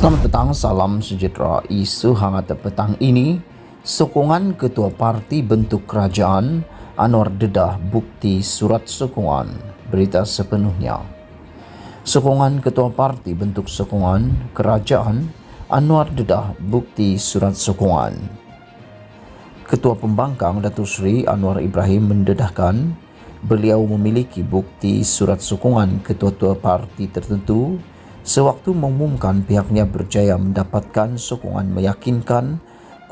Selamat petang, salam sejahtera. Isu hangat petang ini, sokongan Ketua Parti bentuk kerajaan, Anwar dedah bukti surat sokongan. Berita sepenuhnya. Sokongan Ketua Parti bentuk sokongan kerajaan, Anwar dedah bukti surat sokongan. Ketua Pembangkang Datuk Seri Anwar Ibrahim mendedahkan beliau memiliki bukti surat sokongan ketua-ketua parti tertentu sewaktu mengumumkan pihaknya berjaya mendapatkan sokongan meyakinkan,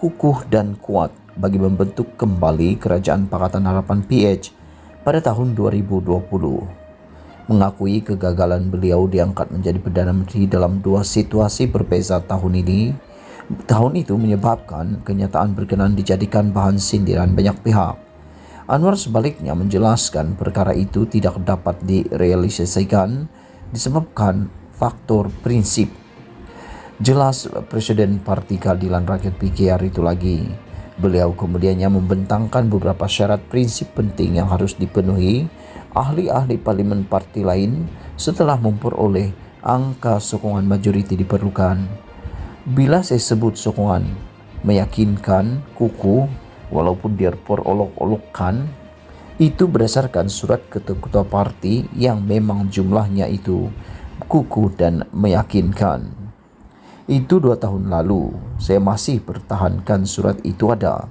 kukuh dan kuat bagi membentuk kembali Kerajaan Pakatan Harapan PH pada tahun 2020. Mengakui kegagalan beliau diangkat menjadi Perdana Menteri dalam dua situasi berbeza tahun ini, tahun itu menyebabkan kenyataan berkenan dijadikan bahan sindiran banyak pihak. Anwar sebaliknya menjelaskan perkara itu tidak dapat direalisasikan disebabkan faktor prinsip. Jelas Presiden Parti Keadilan Rakyat PKR itu lagi. Beliau kemudiannya membentangkan beberapa syarat prinsip penting yang harus dipenuhi ahli-ahli parlimen parti lain setelah memperoleh angka sokongan majoriti diperlukan. Bila saya sebut sokongan meyakinkan, kukuh, walaupun diperolok-olokkan, itu berdasarkan surat ketua parti yang memang jumlahnya itu kukuh dan meyakinkan. Itu 2 tahun lalu, saya masih pertahankan surat itu ada.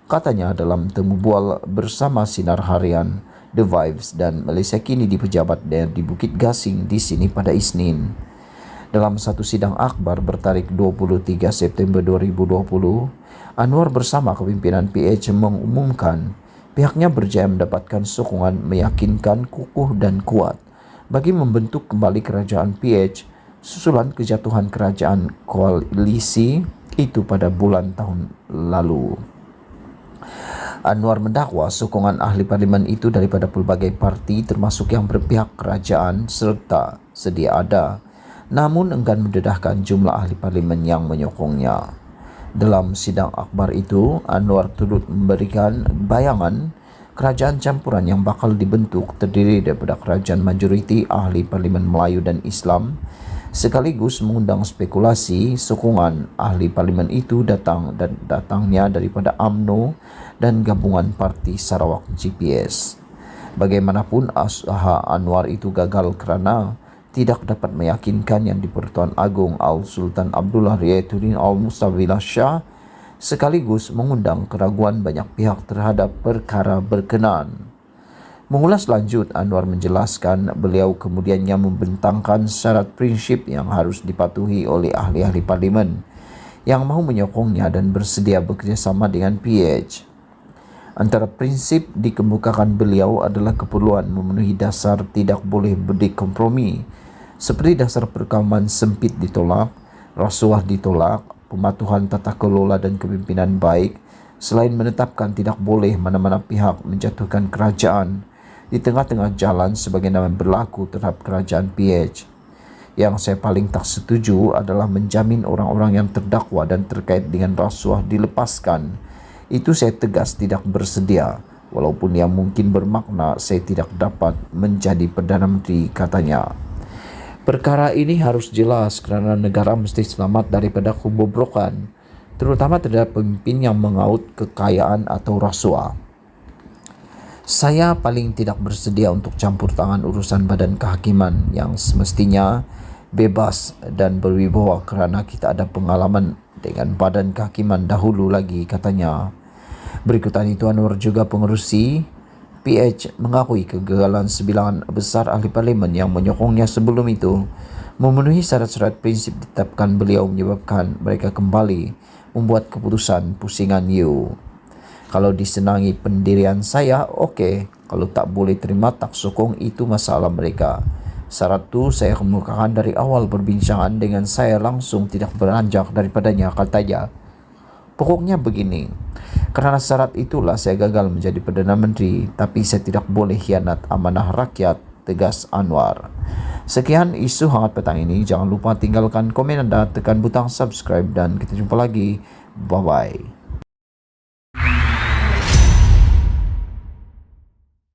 Katanya dalam temu bual bersama Sinar Harian, The Vibes dan Malaysia Kini di pejabat daerah di Bukit Gasing di sini pada Isnin. Dalam satu sidang akhbar bertarikh 23 September 2020, Anwar bersama kepimpinan PH mengumumkan pihaknya berjaya mendapatkan sokongan meyakinkan, kukuh dan kuat bagi membentuk kembali kerajaan PH susulan kejatuhan kerajaan koalisi itu pada bulan tahun lalu. Anwar mendakwa sokongan ahli parlimen itu daripada pelbagai parti termasuk yang berpihak kerajaan serta sedia ada, namun enggan mendedahkan jumlah ahli parlimen yang menyokongnya. Dalam sidang akhbar itu, Anwar turut memberikan bayangan kerajaan campuran yang bakal dibentuk terdiri daripada kerajaan majoriti ahli parlimen Melayu dan Islam, sekaligus mengundang spekulasi sokongan ahli parlimen itu datangnya daripada UMNO dan gabungan parti Sarawak GPS. Bagaimanapun usaha Anwar itu gagal kerana tidak dapat meyakinkan Yang di-Pertuan Agong Al-Sultan Abdullah Riayatuddin Al-Mustabillah Shah, sekaligus mengundang keraguan banyak pihak terhadap perkara berkenaan. Mengulas lanjut, Anwar menjelaskan beliau kemudiannya membentangkan syarat prinsip yang harus dipatuhi oleh ahli-ahli parlimen yang mahu menyokongnya dan bersedia bekerjasama dengan PH. Antara prinsip dikemukakan beliau adalah keperluan memenuhi dasar tidak boleh berkompromi, seperti dasar perkauman sempit ditolak, rasuah ditolak, pematuhan tata kelola dan kepimpinan baik, selain menetapkan tidak boleh mana-mana pihak menjatuhkan kerajaan di tengah-tengah jalan sebagaimana berlaku terhadap kerajaan PH. Yang saya paling tak setuju adalah menjamin orang-orang yang terdakwa dan terkait dengan rasuah dilepaskan. Itu saya tegas tidak bersedia, walaupun yang mungkin bermakna saya tidak dapat menjadi Perdana Menteri, katanya. Perkara ini harus jelas kerana negara mesti selamat daripada kebobrokan, terutama terhadap pemimpin yang mengaut kekayaan atau rasuah. Saya paling tidak bersedia untuk campur tangan urusan badan kehakiman yang semestinya bebas dan berwibawa kerana kita ada pengalaman dengan badan kehakiman dahulu lagi, katanya. Berikutan itu, Anwar juga pengerusi PH mengakui kegagalan sebilangan besar ahli parlimen yang menyokongnya sebelum itu memenuhi syarat-syarat prinsip ditetapkan beliau menyebabkan mereka kembali membuat keputusan pusingan you. Kalau disenangi pendirian saya, okey. Kalau tak boleh terima tak sokong, itu masalah mereka. Syarat itu saya kemukakan dari awal perbincangan dengan saya langsung tidak beranjak daripadanya, katanya. Pokoknya begini, kerana syarat itulah saya gagal menjadi Perdana Menteri, tapi saya tidak boleh hianat amanah rakyat, tegas Anwar. Sekian isu hangat petang ini. Jangan lupa tinggalkan komen anda, tekan butang subscribe dan kita jumpa lagi. Bye-bye.